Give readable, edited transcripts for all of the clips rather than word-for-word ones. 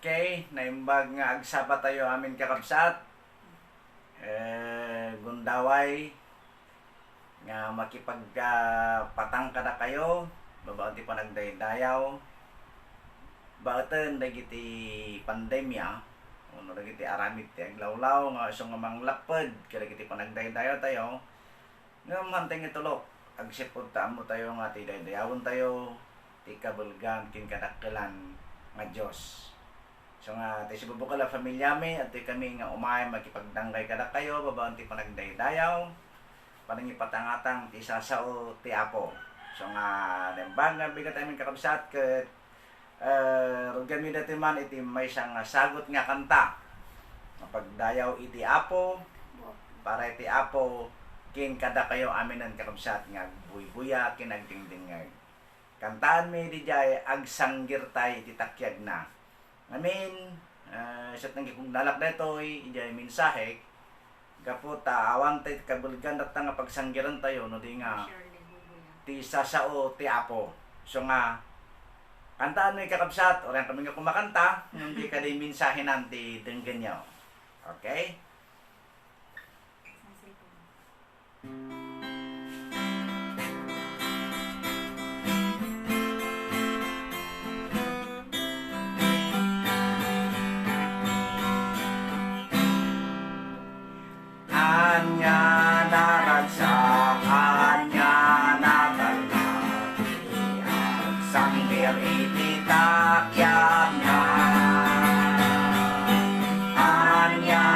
Okay, naimbag nga agsaba tayo amin kakabsat. Gundaway nga makipagpatang kada kayo, babaon ti pa nagdaydayaw. Baoten dagiti pandemya, uno dagiti aramid ti aglawlaw nga iso nga manglaped kada dagiti panagdaydayaw tayo. Nga manteng itulok, agsipod taamo tayo nga ti daydayawon tayo, ti kabulgan kin kadakkelan nga Dios. So nga, ti sibubukala familyami at ti kami nga umay makipagdanggay kada kayo, babaon ti panagdaydayaw, panangipatangatang ti sasao ti Apo. So nga, nembang nga bigat amin kakabsat ket rugan mi dati man iti may isang sagot nga kanta. Mapagdayaw iti Apo, para iti Apo kin kada kayo aminan kakabsat nga buy-buya kin agdingdingag. Kantaan mi di jay agsanggir tay iti takyag na. Amin, isat nang kung nalak na ito, ijay mensahe, kapot awang tayo kabulgan at nga pagsanggiran tayo, no di nga, ti sasao, ti Apo. So nga, kantaan mo yung kakabsat, o rin kami nga kumakanta, hindi ka di mensahe nanti denggan nyo. Okay? Anya naragsak, anya natalaki, at sanggir iti takyag na. Anya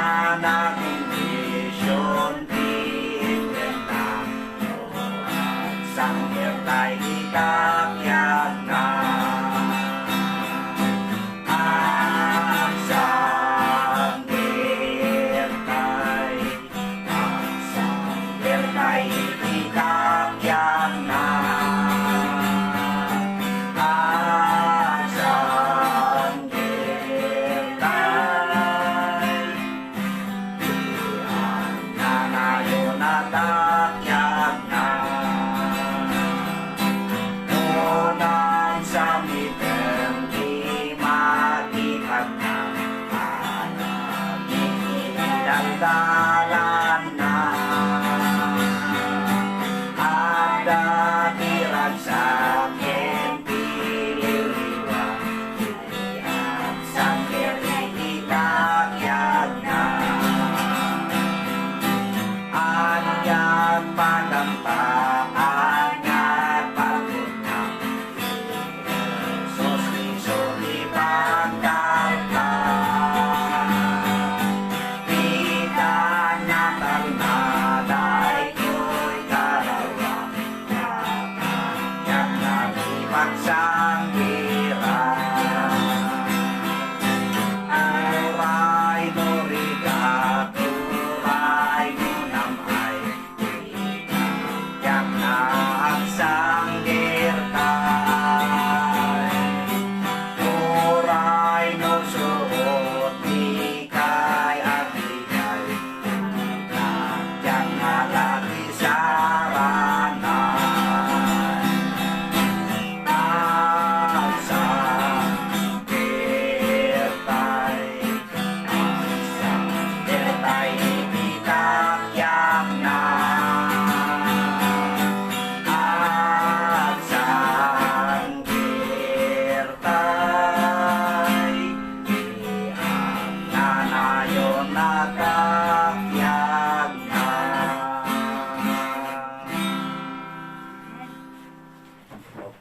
nagindisyon ti inventa, at sanggir tayo iti takyag na.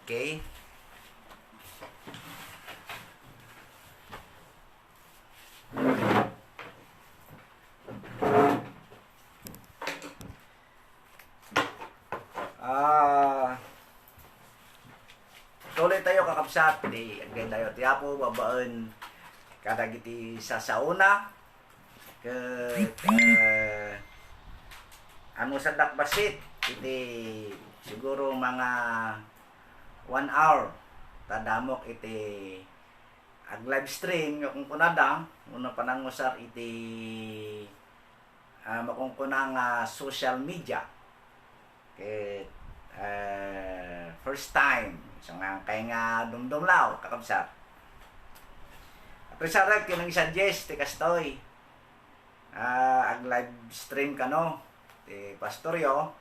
Okay. Tuloy tayo kakabsat, di agay tayo ti Apo, babaen kada giti sasauna ket ano sa dakbasit iti siguro mga 1 hour tadamok iti ag live stream kung kunada una panangusar iti makungkunang social media ket first time so nga kay nga dumdumlaw kakabsat Presarag kinang suggest ti kastoy. Ag live stream kano ti pastoryo.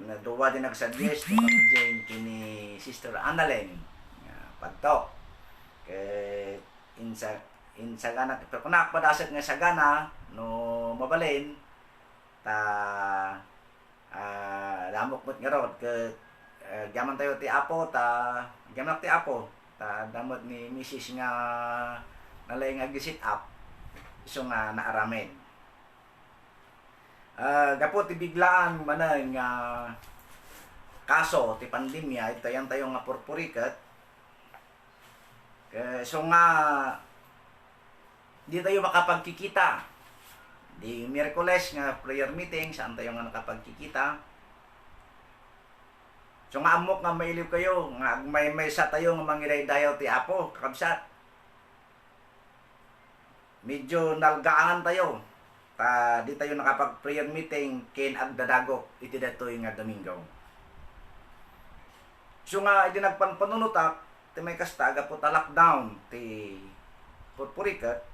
Naduwa din nag-suggest ti Jane kini Sister Annalyn. Padto. Kay insagana pero kunak padasat nga sagana no mabalin ta damok mo't nga rod ke gaman tayo ti Apo ta gaman ti Apo ta damot ni Mrs. nga nalay nga gisit up iso nga naaramen. Gapo ti biglaan manay nga kaso ti pandemya itayan tayo nga purpurikat. So nga di tayo makapagkikita. Di Miyerkules nga prayer meeting saan tayo nga nakapagkikita. So nga amok nga mailiw kayo nga may sa tayo nga mangiraydayaw ti Apo kakabsat. Medyo nalgaan tayo. Di tayo nakapag-prayer meeting ken agdadago iti datoy nga Domingo. So nga idi nagpanpanunutak ti may kastaga po ta lockdown ti purpurikat.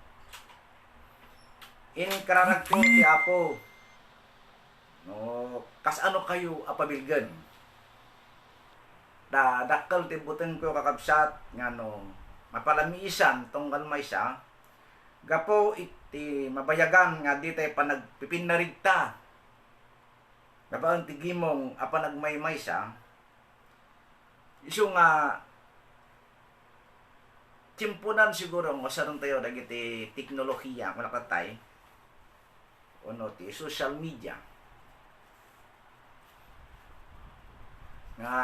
In kararagto ti Apo. No, kas ano kayo apabilgen. Dakkel ti buteng ko kakabsat nga no mapalamisan tunggal may sa gapo iti mabayagan nga di tayo panagpipinarigta. Gabaon ti gimong apa nagmaymay sa iso nga timpunan siguro nga sarong tayo dagiti teknolohiya kung nakatay ono ti social media nga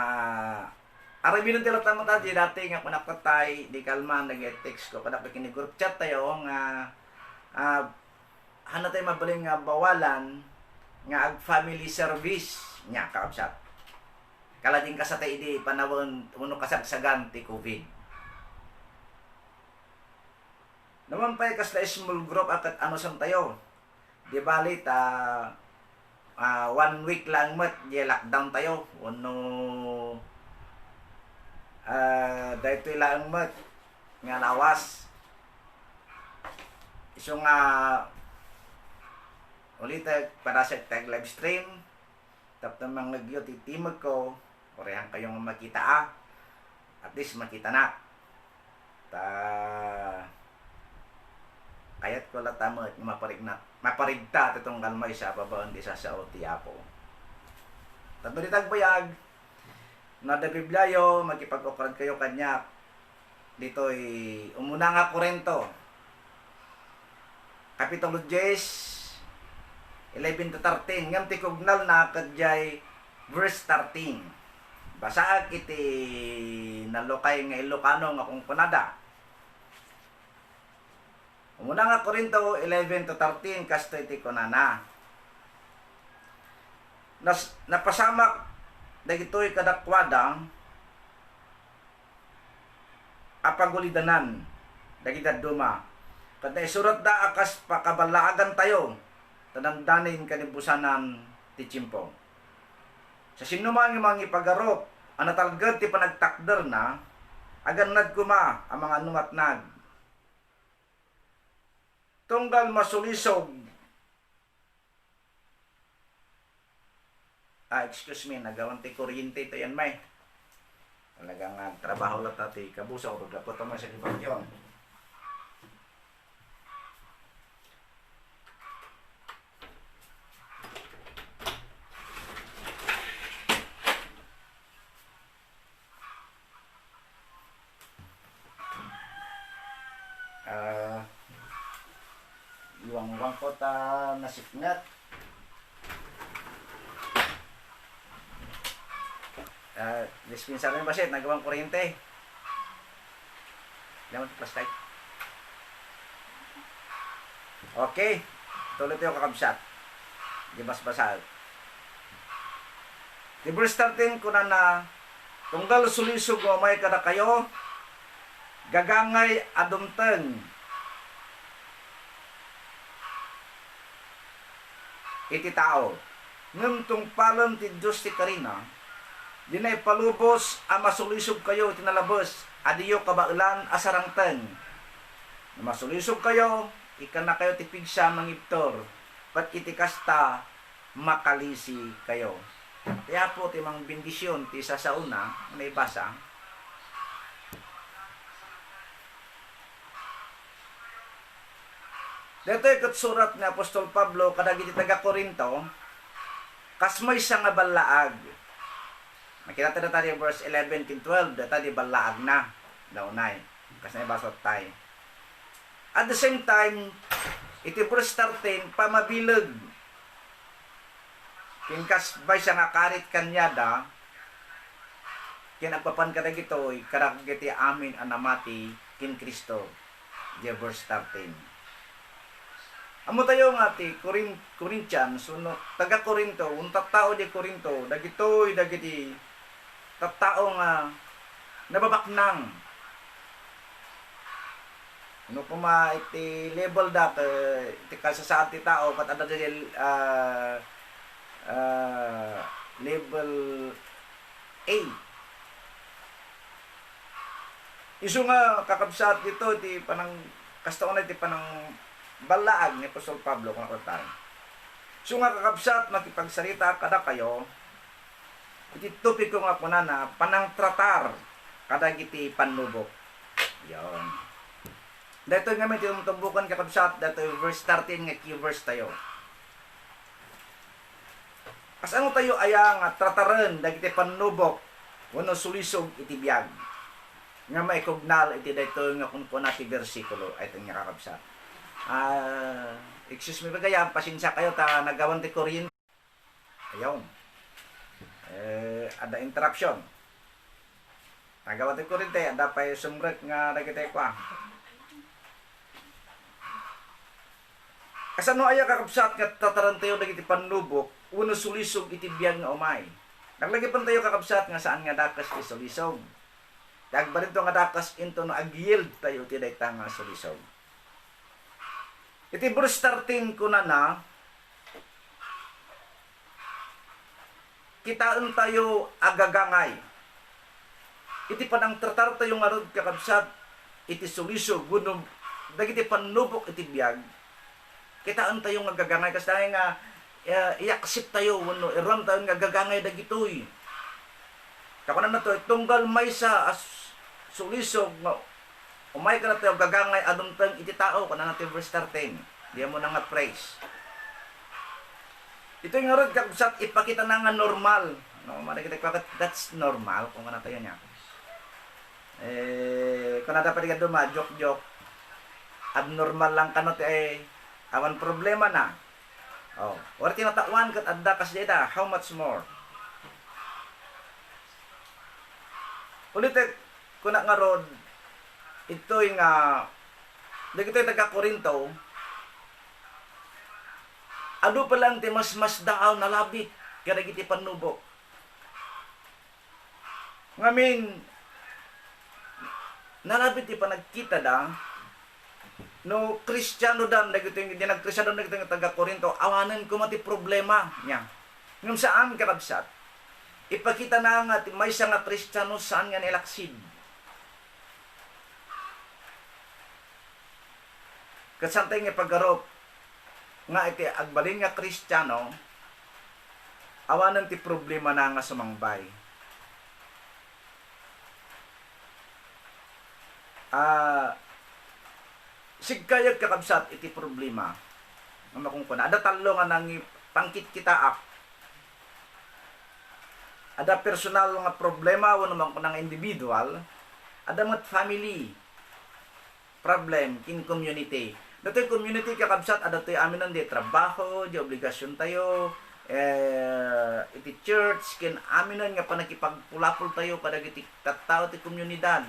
arabi tila tama tayo dati nga panakatay di kalman nag-text ko kada kini group chat tayo nga hana tayo mabaling nga bawalan nga ag family service nya kaabsat kalading kasatay di panawon uno kasagsagan ti COVID naman pa kas na small group at ano sang tayo di balit 1 week lang mat di lockdown tayo uno dahito lang mat nga lawas iso nga ulit para sa tag live stream tapos mga nagyot itimag ko parehan kayong makita at least makita na kayat ko latamot maparigta itong kalmay sa babaon di sa ti Apo tabaritag bayag na da Biblayo, magkipag-okrad kayo kanya. Dito'y umuna nga Korento. Kapitulo 10, 11-13. Ngam ti kugnal na kadjay verse 13. Basaag iti nalukay nga Ilocano nga kung kunada. Umuna nga Korento 11-13 kasto iti kunana. Napasamak dagitoy kadakwadang apagulidanan dagita duma kada isurat da akas pakabalaagan tayo tanamdanin kanibusanan ti Chimpo sa sinuman nga mga ipagarop anatalgad ti panagtakder na agannad kuma ang mga numatnag tunggal masulisog excuse me, nagawan ti kuryente ito yan may. Talagang trabaho lang tati kabusaw. Pagkapot naman sa libang yun. Iwang-wang ko ta nasiknat. Dispensar yung basit, nagawang kuryente. Lamang plastic. Okay. Tuloy tayo kakabsat. Di basbasal. Di verse 13 ko na tunggal sulisog o may kada kayo gagangay adumteng iti tao. Ngem tungpalan ti Diyos ti karina Dinay palubos masulisog kayo tinalabos. Adiyo kabailan asarangten. Masulisog kayo, ikan na kayo tipig sa mangiptor. Pat itikasta makalisi kayo. Kaya po timang bendisyon ti sa una may basa. Dito ikot surat ni Apostol Pablo kadagiti taga Corinto, kasmoy sa nga balaag. Makita tayo tayo verse 11 to 12, data di balaag na daunay. Kasi may basot tayo. At the same time, iti verse 13, pamabilog. Kinkas bay siya nga karit kanyada, kinagpapan ka na gito, karagiti amin anamati kin Kristo. Di verse 13. Amo tayo nga ti Corinthians, taga Corinto, unta tao di Corinto, dagitoy dagiti tattao nga nababaknang. Ano po iti level dati, iti kasasaan ti tao, kat ada di level A. Isu nga kakabsat dito, ti panang, kasta ko na ti panang balaag ni Apostol Pablo kung nakutan. So nga kakabsat, makipagsarita kada kayo, iti tupik ko nga po na panang tratar kada giti panlubok. Yon. Dito nga may tinutumbukan kakabsat, dito verse 13 nga key verse tayo. As ano tayo aya nga trataran dagiti panlubok, wano sulisog iti biyag. Nga may kugnal iti dito nga kung po nati versikulo, ay ito nga kakabsat. Excuse me ba kaya, pasensya kayo ta nagawan ti Korean. Ayaw. Ada interruption. Nagawan ti Korean te, ada pa sumrek nga nagitay kwa. Kasano aya kakabsat nga tataran tayo dagiti panlubok, uno sulisog iti biyag nga umay. Naglagi pan tayo kakabsat nga saan nga dakas ti sulisog. Dagbalin to nga dakas into no agild tayo ti dayta nga sulisog. Iti verse 13 ko na kitaan tayo agagangay. Iti panang tratar tayo nga rod kakabsat, iti sulisog, gunong, dagiti panlubok iti biyag, kitaan tayo nga agagangay, kasi tayo nga, iyaksip tayo, iram tayo nga agagangay dagitoy. Kapanan na to, tunggal may sa sulisog, umay ka na tayo gagangay adong tang iti tao kana natin verse 13. Diyan mo na nga praise. Ito yung nga kakabsat ipakita na nga normal. No, marikita ko that's normal kung ano tayo niya. Kung dapat ka duma joke abnormal lang kanot awan problema na. Oh, or tinatawan kat adda kas data, how much more? Ulit kuna nga rod ito yung dagito yung taga Corinto, ado pa lang ti mas daaw na labit kada giti panubok. Ngamin nalabit ti panagkita da no Kristiyano dan dagito yung dinagkristyano dagito yung taga Corinto, awanan ko mati problema niya. Ngam saan kakabsat? Ipakita na nga may isa nga Kristiyano saan nga nilaksid. Kasantay nga paggarop nga iti agbalin nga Kristiyano, awanan ti problema na nga sumangbay. Sigkayag kakabsat iti problema. Nga makungkuna. Ada talo nga nang pangkit kitaak. Ada personal nga problema wano man kunang individual. Ada mga family problem in community. Dito yung community kakabsat, ada tayo amin di trabaho, di obligasyon tayo, iti church, kin aminan nga panakipagpulapul tayo kada iti tattao ti komunidad.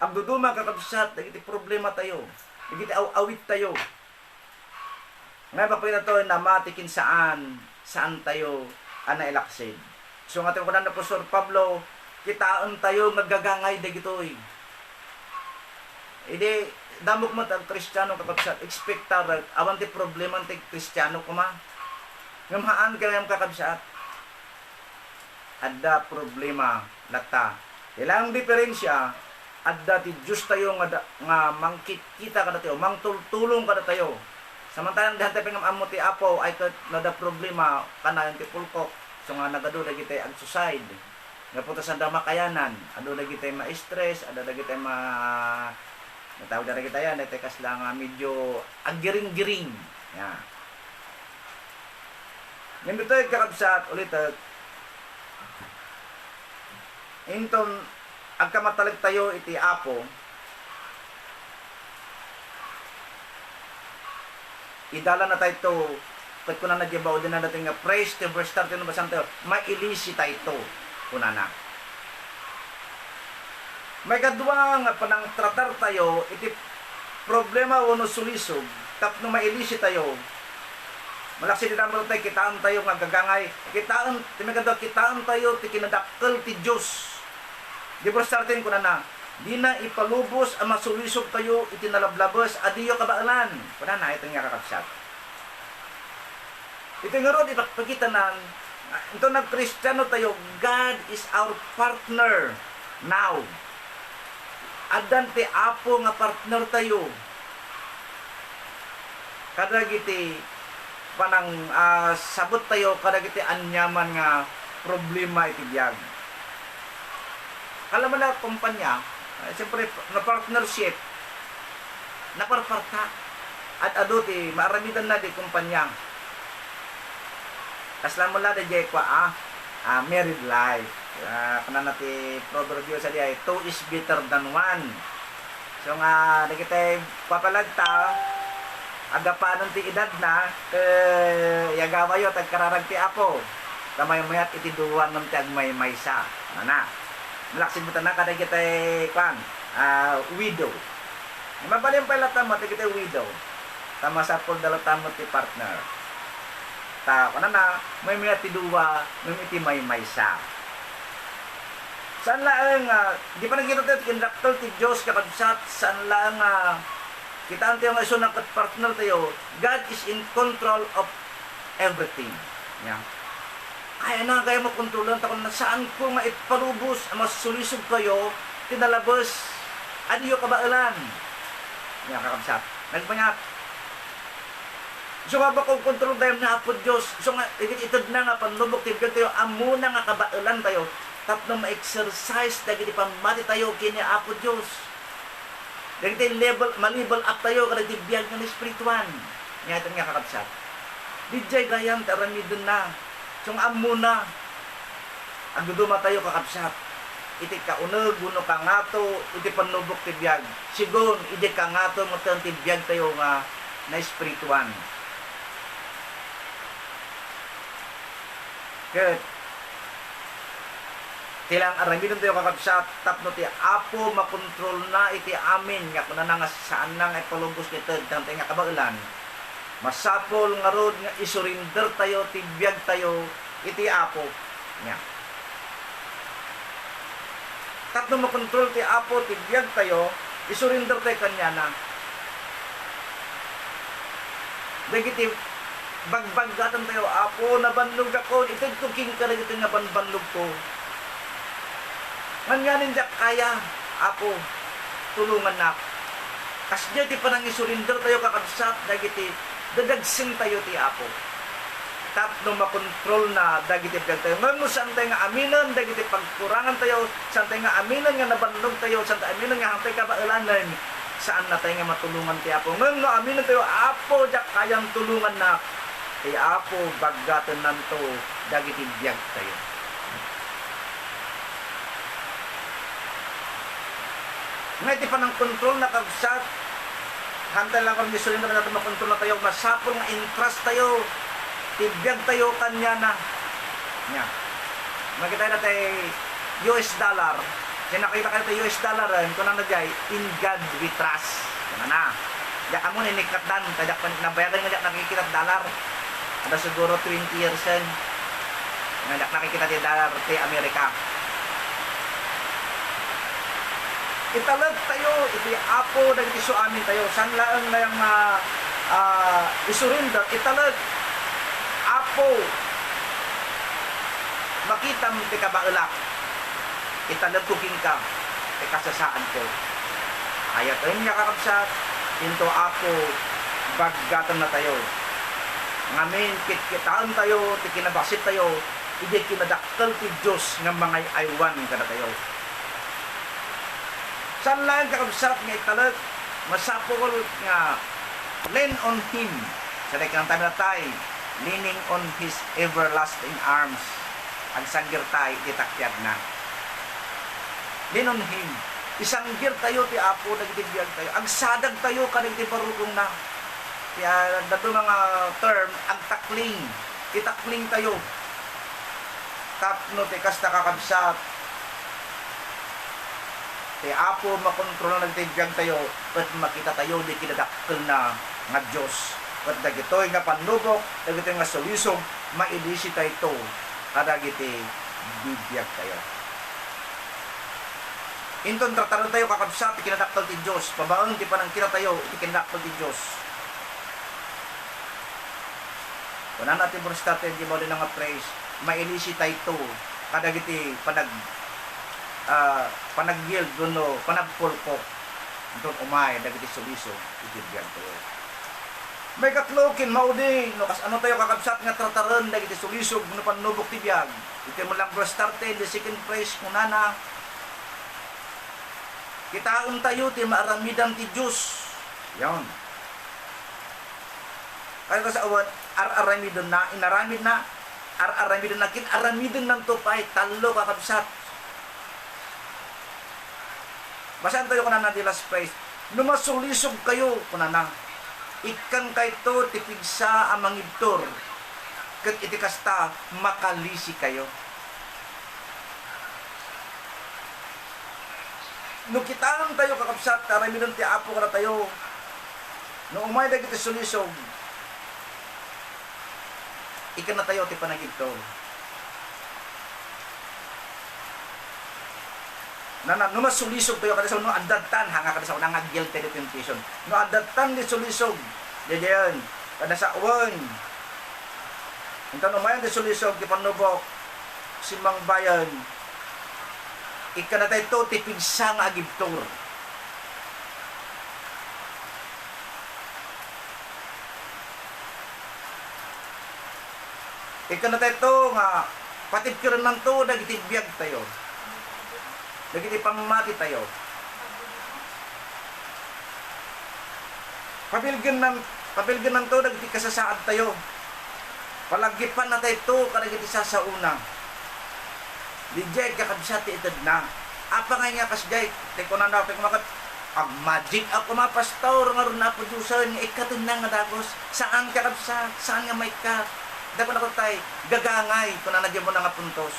Abduduma kakabsat, dagiti problema tayo, dagiti awit tayo. Ngayon pa na to na matikin saan tayo ilaksid. So nga tayo ko na po Sir Pablo, kitaan tayo magagangay dagitoy. Hindi, damok mo ang Kristiyano kakabsat, expectar, awan ti problema ti Kristiyano kuma. Ngamahaan ka ng kakabsat. adda problema lata. Ilang diferensya adda ti Diyos tayo nga mangkita kada tayo, mangtulong kada tayo. Samantalang dihan tayo pangam ti Apo ay nada problema kana ti pulkok. So nga nagado dagiti ag suicide. Nga puta sa damakayanan, ado dagiti ma-stress, ado dagiti natawag na kita yan, ito kas lang medyo agiring-giring. Yan. Ngayon dito yung kakabsat ulit inton agkamatalag tayo iti Apo idala na tayo ito kat kuna nagyabaw din na natin nga praise to verse 13 basan tayo mailisi tayo ito kuna na may kadwa nga panang tratar tayo iti problema o no sulisog tapno mailisi tayo malaksi din naman tayo kitaan tayo nga gagangay kitaan tayo ti kinadakkel ti Diyos di verse 13 kuna na di na ipalubos ang masulisog tayo iti nalablabas adiyo kabaalan kuna na ito nga kakabsat ito nga ron ipagpakita na ito nag-Kristiyano tayo God is our partner now adan ti Apo nga partner tayo kadagiti panang sabot tayo kadagiti anyaman nga problema iti biyag alam mo na kumpanya siyempre na partnership naparparta at ado ti maaramidan na di kumpanya kaslan mo la di jay kwa married life kana nati proverbio sa diay 2 is better than 1 so nga dagiti papalagta agapanon ti edad na yagawayo tag kararag ti Apo tamay mayat iti duwan ng ti agmaymaysa ana malaksin mo na kada kitay kwan widow mabalim pala tamo ti kitay widow tama sa pol dalo tamo ti partner ta kana na may mayat ti duwa may iti maymaysa saan lang di pa nagkita tayo kindaktol ti Diyos kakabsat saan lang kita tayo nga iso ng partner tayo God is in control of everything yeah. Kaya mo kontrolan takon na saan ko nga ipalubos mas sulisog kayo tinalabas adiyo kabaalan yeah, kakabsat nagpanyak so nga ba kung kontrol tayo na Apo Diyos so nga itod na nga panlubok tibigyan tayo amuna nga kabaalan tayo tapno ma-exercise dagiti pamati tayo kini Apo Diyos dagiti ma-level up tayo kada biyag ng espirituan nga ito nga kakabsat dijay gayam taramidon na so nga amuna agduduma tayo kakabsat iti kaunag uno kangato iti panlubok ti biyag sigon iti kangato mo ti biyag tayo nga na espirituan good tilang aramidon tayo kakabsat tapno ti Apo makontrol na iti amin nga kuna na nga saan na nga ipalubos nito dante nga kabailan masapol nga rod nga isurinder tayo ti biyag tayo iti Apo nya tapno makontrol ti Apo ti biyag tayo isurinder tayo kanya na dagiti bagbagatan tayo Apo nabanlog ako ito tuking ka ito nga banbanlog ko manganin jak kaya Apo tulungan na kasya ti panang isurinder tayo kakabsat dagiti dadagsin tayo ti Apo tapno makontrol na dagiti biyag tayo ngano saan tayo nga aminan dagiti pagkurangan tayo saan tayo nga aminan nga nabanlog tayo saan tayo aminan nga hantay kabaalanan saan na tayo nga matulungan ti Apo ngano aminan tayo Apo jak kayang tulungan na ti Apo bagatan nanto dagiti biyag tayo nga iti panang kontrol na kabsat hantay lang kami gusto rin naman natin makontrol na tayo masapol nga entrust tayo tibiyag tayo kanya na nya makita na tayo US dollar kaya nakita ka tayo US dollar kung na nagyay in God we trust yan na diyak mo ninikatan kaya nabayagan nga diyak nakikita dollar ada siguro 20 years yan nga diyak nakikita tayo dollar tayo Amerika italag tayo, iti Apo, dagiti so amin tayo, san laang na yung isurinder, italag, Apo, makita mo ti kabaulak, italagkukin ka, ti kasasaan ko. Ayat ayun nga kakabsat, into apo, baggatan na tayo. Ngamin, kitaan tayo, ti kinabasit tayo, hindi kinadaktal ti Diyos ng mga aywan ka na tayo. Saan lang kakabsat nga italag, masapol nga, lean on Him. Sa dekang tayo na tayo, leaning on His everlasting arms. Ang sanggir tayo, itakyag na. Lean on Him. Isanggir tayo, ti apo, nagtibiyag tayo. Ang sadag tayo, kanagtibarugong na. Kaya, dato mga term, ang takling. Itakling tayo. Tapno, ti kasta kakabsat. Ti apo, makontrol na nagtibiyag tayo, at makita tayo, di kinadakkel na nga Diyos. At dagitoy nga panubok, dagitoy nga suwisog, mailisi tayo ito, kadagiti bibiyag tayo. Inton trataron tayo kakabsat, ikinadaktal ti Diyos, pabaon ti panang kinatayo, ikinadaktal ti Diyos. Kunan natin verse 13, di mo din nga praise, mailisi tayo ito, kadagiti panag-yield, panagpulpok, inton umay, dagiti suwisog, ibibiyag tayo. May katlokin, maudi, no, kas ano tayo kakabsat nga trataran, dagiti sulisog, no panubok ti biyag. Ito mo lang verse 13, the second praise, kunana, kitaon tayo, ti maaramidan ti Diyos. Yan. Kaya ko sa awan, araramidon na, inaramid na, araramidon na, kinaramidon ng tupay, talo kakabsat. Basahan tayo kunana di last praise, numasulisog kayo, kunana, ikan kayto tipigsa amang ibtor ket itikasta makalisi kayo. No kitaan tayo kakabsat, karamihan ti apo ka na tayo. No umay dagiti sulisog, ikan na tayo ti panagibtor. No masulisog tayo kada sa no adatan hanga kada sa unang guilty temptation. No adatan di sulisog. Diyan kada sa uwan. Intan umayan di sulisog di panubok simang bayan. Ikan na tayo tipigsa nga agibtor. Ikan na tayo nga patipkiran ng to dagiti biyag tayo. Dagiti pamati tayo. Papilgan ng to dagiti kasasaad tayo. Palagipan na tayo to kadagiti sasauna. Dijay kakabsat ti itad na. Apa nga nga kasjay, teko na daw teko makat ag magic ako mapastor nga ron na producer nga ikatun na nga dagos. Saan kakabsat? Saan nga may kat? Dako na ko tay gagangay kun nanagyan mo na nga puntos.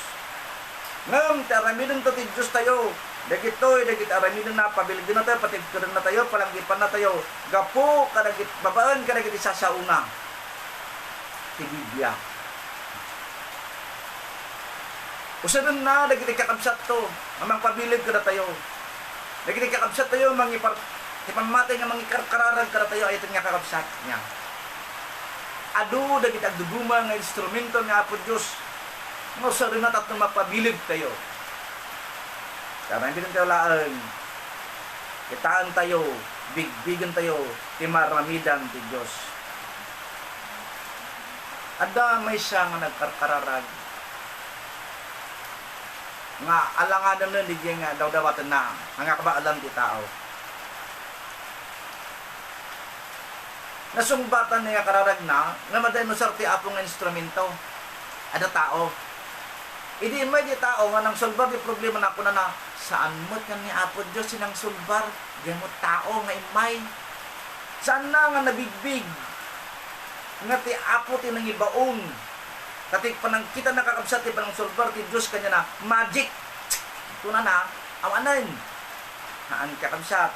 Ngam taramidon to ti Diyos tayo. Dagitoy dagit aramidon na pabiligin na tayo, patigturan na tayo, palanggipan na tayo. Gapo kadagit babaan kadagit sasauna. Ti Biblia. Usanon na, dagiti kakabsat to, amang pabilig ka na tayo. Dagiti kakabsat tayo, ipamatay nga mangikarkararag ka na tayo, ay ito nga kakabsat niya. Ado, dagiti agduguma nga instrumento nga po Diyos, nga usanon na tatlong mapabilig tayo. Karena hindi rin tayo laan, kitaan tayo, bigbigan tayo, timaramidan ti Diyos. Ada may siya nga nagkarkararag, nga alangan na hindi nga daw-dawatan na nga kabaalan ti tao. Nasungbatan niya kararag na nga maday mo sarti apong instrumento ada tao. Idi may di tao nga nang solbar di problema na ako na saan mo kan ni Apo Diyos sinang solbar di mo tao nga imay. Saan na nga nabigbig nga ti Apo ti nangibaon. Katik panang kita nakakabsat ti panang solbar ti Diyos kanya na magic. Ito na awanan. Haan kakabsat.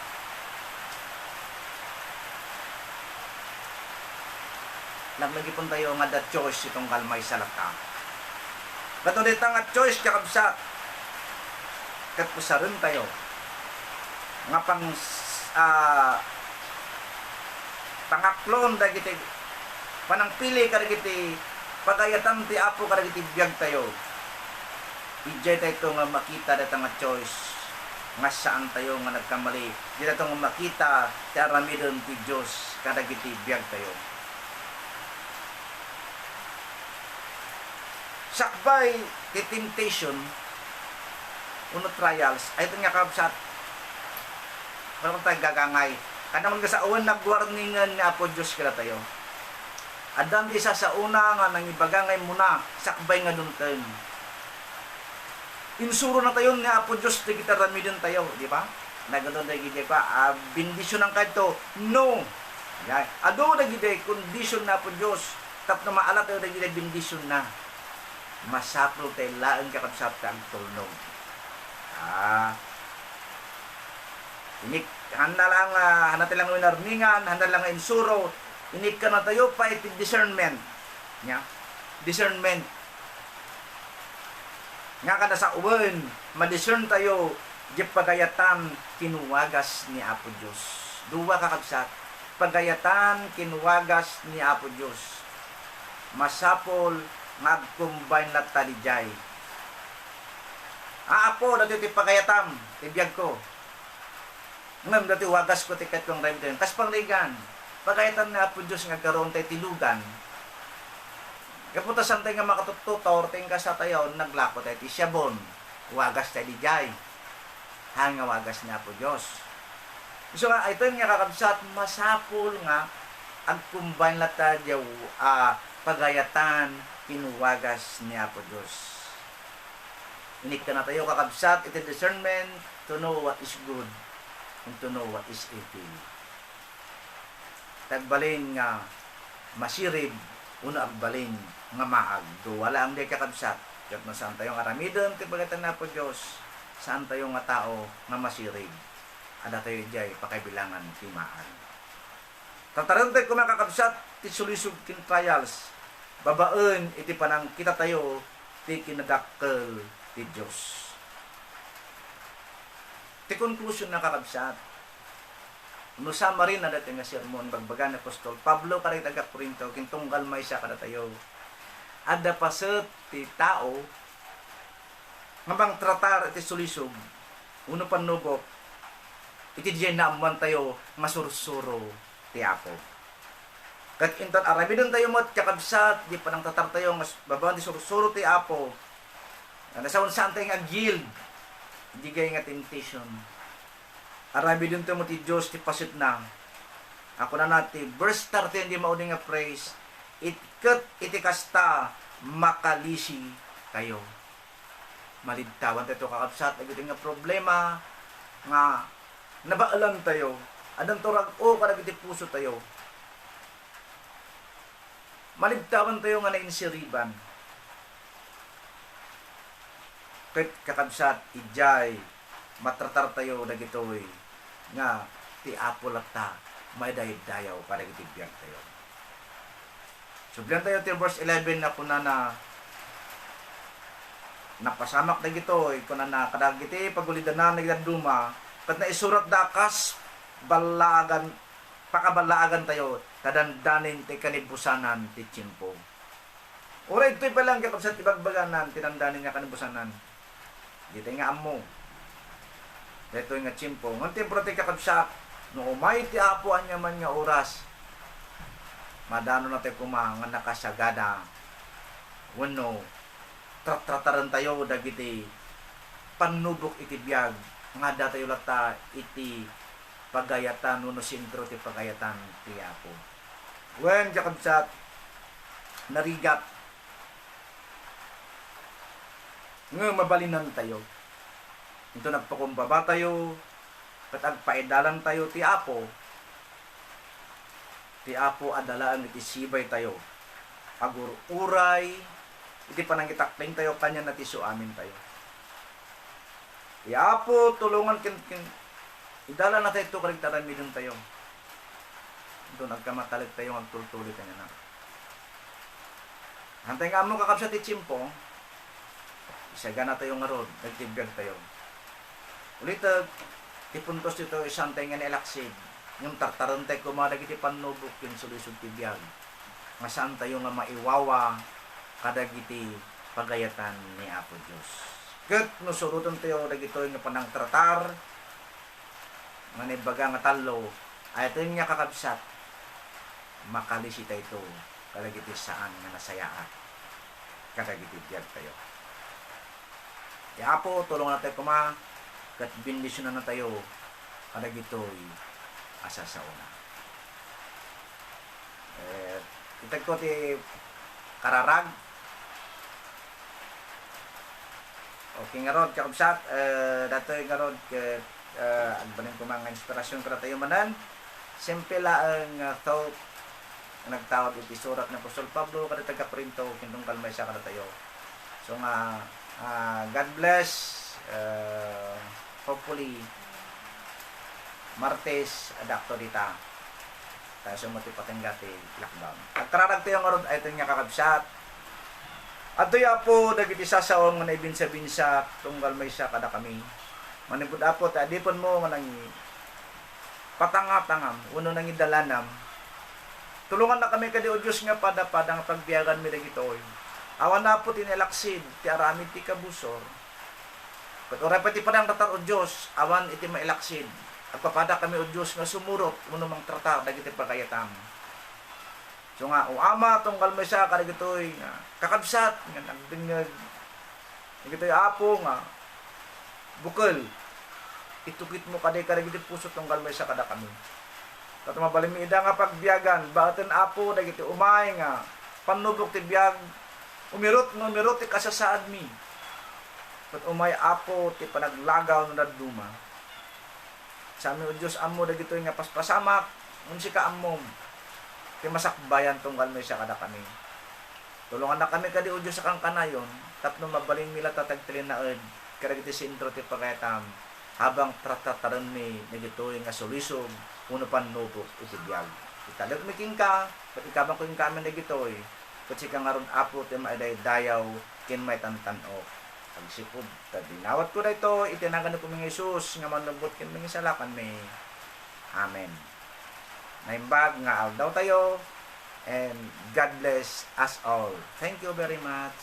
Naglagi pun tayo nga the choice itong kalmay sa laka. Bato dito nga choice kakabsat. Kat pusarin tayo. Nga pang pangaklon dagiti panang pili kadagiti pagayatan ti Apo kadagiti biyag tayo. ijay tayo nga makita dito nga choice nga saan tayo nga nagkamali. Di tayo nga makita ti aramidon ti Diyos kadagiti biyag tayo. Sakbay ti temptation uno trials ay ito nga kabsat parang tayo gagangay kada man sa uwan nag-warningan ni Apo Diyos kada tayo adan di sa una nga nang ibagangay muna sakbay nga dunten insuro na tayo ni Apo Diyos di kita ramidon tayo di ba nagano na gid pa bendisyon ang kadto no ya ado na gid condition na Apo Diyos tap na maalat tayo na gid bendisyon na masapro tayo laeng kakabsat ang tulnog. Inik handa lang handa lang winarningan, handa lang insuro, inik ka na tayo pa iti discernment. Nya? Discernment. Nga kada sa uwan, ma-discern tayo di pagayatan kinuwagas ni Apo Diyos. Duwa kakabsat, pagayatan kinuwagas ni Apo Diyos. Masapol mag-combine na talijay. Apo, dati ti pagayatam, tibiyag ko. Ngam, dati wagas ko tikat kong rayom. Kas pangligan, pagayatam na Apo Diyos nga karoon tayo tilugan. Kapunta santay nga makatututor, tingka sa tayo, naglako tayo ti siyabon. Wagas tayo dijay. Hanga wagas ni Apo Diyos. So nga, ito nga kakabsat, masapol nga, ang combine na tayo, pagayatan, kinuwagas ni Apo Diyos. Inik ka na tayo kakabsat, iti discernment to know what is good and to know what is evil. Tagbalin nga masirib, una agbalin nga maag. Do wala ang di kakabsat. Kat na saan tayo nga aramidon, tibagatan na Apo Diyos, saan tayo nga tao nga masirib. Ada tayo jay, pakaibilangan ti maag. Tataran tayo kung makakabsat, ti sulisog kin trials, babaen iti panang kita tayo ti kinadakkel ti Dios. Ti conclusion na kakabsat. No summary na dati nga sermon bagbagan ni Apostol Pablo kay taga Corinto kintunggal may siya kada tayo. Adda paset ti tao ngabang tratar iti sulisog uno panubok iti diyan na amman tayo masursuro ti Apo. Kat intan aramidon tayo mo't kakabsat, di pa nang tatar tayo, mas babawang di sursuro ti Apo. Nasawon saan tayo nga guild, hindi kayo nga temptation. Aramidon tayo mo ti Diyos, ti pasit na. Ako na natin, verse 13, di mauding nga praise, itkat iti kasta, makalisi kayo. Malidtawan tayo kakabsat, nagdating nga problema, nga nabaalan tayo, adang turag o karag iti puso tayo. Maligtawan tayo nga nainsiriban. Kahit kakabsat, ijay, matratar tayo na gitoy, nga ti Apo lakta, may dayaw para itibiyag tayo. Sublihan tayo till verse 11 na kuna na napasamak na gitoy, kuna na kadagiti, pagulidan na nagdaduma, kat na isurat dakas, balagan, pakabalagan tayo, kadandanin ti kanibusanan ti tiyempo. Ora ito'y palang kakabsat ibagbaganan, tinandanin nga kanibusanan. Dito nga amo. Dito nga tiyempo. Ngang tiyempo ti kakabsat, no umay ti Apo anya man nga oras, madano na tayo nga nakasagada. Wano, trataran tayo dagiti panubok iti biyag, nga da tayo lata iti pagayatan, no sintro ti pagayatan ti Apo. When kakabsat narigat nga mabalinan tayo ito nagpakumbaba tayo katagpaidalan tayo ti Apo adalaan iti sibay tayo agururay iti panangitakling tayo kanya na ti suamin tayo ti Apo tulungan idala na tayo ito kaligtaran midon tayo doon nagkamatalag tayo magtultulit kanya na. Hantay nga mo kakabsat ti tiyempo, isaga na tayo nga rod, nagtibiyag tayo. Ulit, tipuntos dito isantay nga nilaksid, yung tartaran tayo kumadag iti panubok yung sulisog tibiyag. Nga saan tayo nga maiwawa kadag iti pagayatan ni Apo Diyos. Ket nusuruton tayo dagitoy nga panang tratar manibaga nga talo ay ito nga kakabsat makalisita ito kalagiti saan nga nasayaat kadagiti biyag tayo. Ya po tulungan natin kuma ket bendisyon na tayo kadagitoy asa sa una. Itag ko ti kararag. Okay nga rod kakabsat datoy nga rod ket agbanin ko mga inspirasyon kada tayo manan. Simple laeng thought nagtawag iti surat ng Apostol Pablo kada taga Corinto kintong kalmay sa kada tayo. So nga God bless. Hopefully Martes adakto dita tayo sa matipatenggati lockdown. At kararag tayo nga rod ay ito nga kakabsat. At doya po dagiti sasaon nga naibinsa-binsa tunggal may siya kada kami. Manipod apo ta adipon mo nga nang patanga-tangam uno nang idalanam. Tulungan na kami kadi o Dios nga pada-padang pagbiyagan mi dagitoy. Awan na po tinelaksid ti aramid ti kabusor. Ket oray pati padang tatar o Dios awan iti mailaksid. At papada kami o Dios nga sumurot uno mang tratar dagiti pagayatam. So nga, o ama, tunggal mo siya, karagitoy, kakabsat, nga nagdingag, nagitoy apo nga, bukal, itukit mo kaday karagiti puso, tunggal mo siya kada kami. Kato mabalimi ida nga pagbiyagan, baten apo, nagiti umay nga, panubok ti biyag, umirot ti kasasaad mi. Kat umay apo, ti panaglagaw na naduma. Sa amin o Diyos, amo, nagitoy nga paspasamak, unsi ka amom, ti masakbayan tunggal mo siya kada kami. Tulungan na kami kadi o Diyos sa kang kanayon, tapno mabaling mila tatagtilin na ed, karagiti sintro ti pagayatam, habang tratataran mi, nagitoy nga solisog, uno pan nubok, iti biyag. Italag miking ka, pati kabang ko yung kami nagitoy, kasi ka nga ron apo, ti maiday dayaw, kin may tantan-o. Pagsipod, dinawat ko na ito, itinagan ko mga Isus, nga manubot kin mga salakan mi. Amen. Naimbag nga daw tayo, and God bless us all. Thank you very much.